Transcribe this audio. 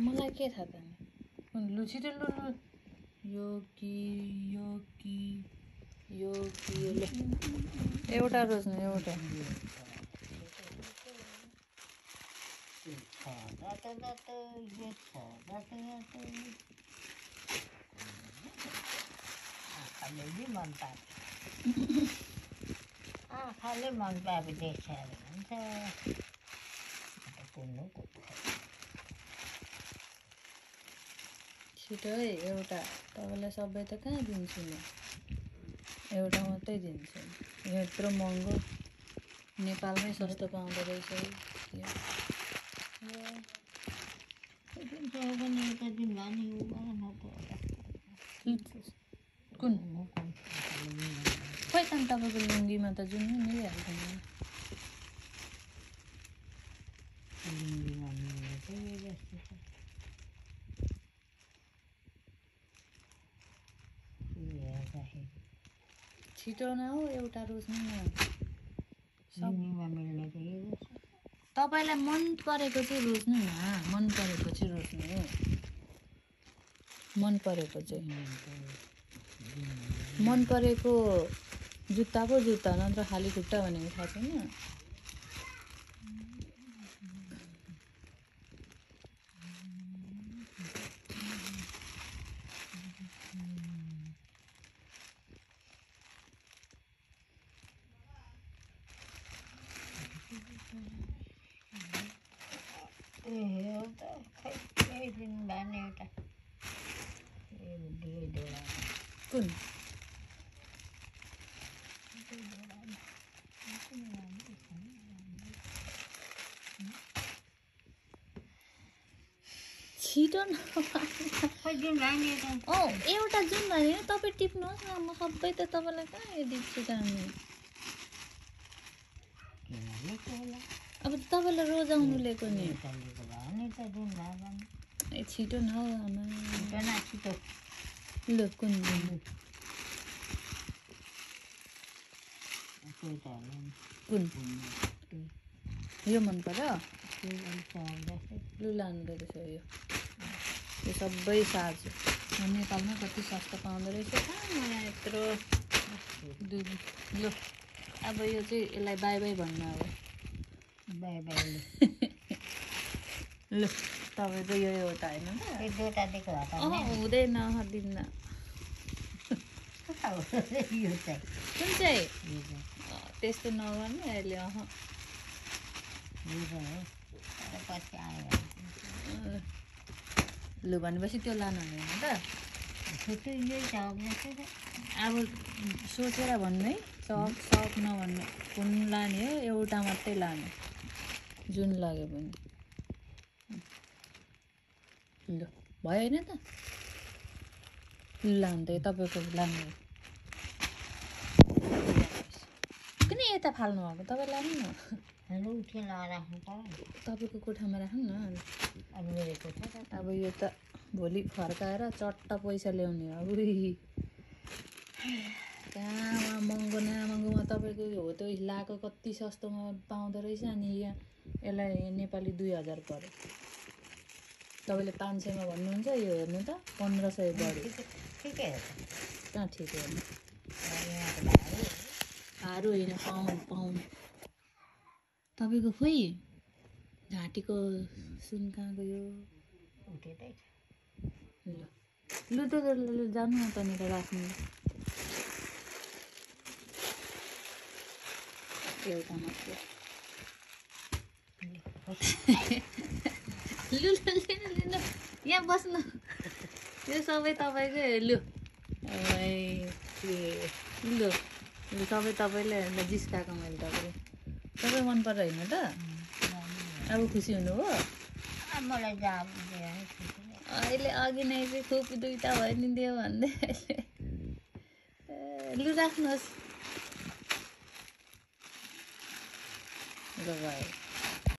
मलाई के थाहा त लु छिटो लु लु यो कि एउटा रोज्नु एउटा खाली मन पाए देख्छ हुन्छ छिटो है एउटा तपाईँलाई सबै त कहाँ दिन्छु म एउटा मात्रै दिन्छु यत्रो महँगो नेपालमै सस्तो पाउँदो रहेछ कुन खोइ त तपाईँको लुङ्गीमा त जुन मिलिहाल्दैन छिटो न हो एउटा रोज्नु न तपाईँलाई मन परेको चाहिँ रोज्नु न मन परेको चाहिँ रोज्नु मन परेको चाहिँ मन परेको जुत्ता पो जुत्ता नत्र खाली खुट्टा भनेको थाहा छैन कुन छिटो न एउटा जुन भने तपाईँ टिप्नुहोस् न म सबै त तपाईँलाई कहाँ यो दिन्छु त हामी अब तपाईँलाई रोजाउनु लिएको नि ए छिटो न हौ आमा लु कुन कुन यो मन पर्यो लु लानु रहेछ यो सबै साजु नेपालमा कति सस्तो पाउँदो रहेछ मलाई यत्रो लु अब यो चाहिँ यसलाई बाई बाई भन्नु अब बाई बाई लु तपाईँको यो एउटा होइन हुँदैन दिन्न कुन चाहिँ त्यस्तो नगर्नु अहिले लु भनेपछि त्यो लानु हुँदैन त अब सोचेर भन्नु है सक नभन्नु कुन लाने हो एउटा मात्रै लानु जुन लाग्यो भने ल भयो होइन त लानु त तपाईँको लानु किन यता फाल्नु भएको तपाईँ लानु न तपाईँको कोठामा राख्नु न अब यो त भोलि फर्काएर चट्ट पैसा ल्याउने अब कहाँ महँगो न महँगोमा तपाईँको हो त्यो लाएको कति सस्तोमा पाउँदो रहेछ अनि यहाँ यसलाई नेपाली 2000 पर्यो तपाईँले 500मा भन्नुहुन्छ यो हेर्नु त 1500 बढ्यो कहाँ ठिक हो हारू होइन पाउनु तपाईँको खोइ घाँटीको सुन कहाँ गयो लु त जानु न तनिर राख्नु एउटा मात्र लु यहाँ बस्नु यो सबै तपाईँकै लु लु सबै तपाईँले जिस्काएको मैले तपाईँ मन परेर होइन त अब खुसी हुनु हो मलाई अहिले अघि नै चाहिँ खोपी 2टा भयो नि दियो भन्दै लु राख्नुहोस् ल भयो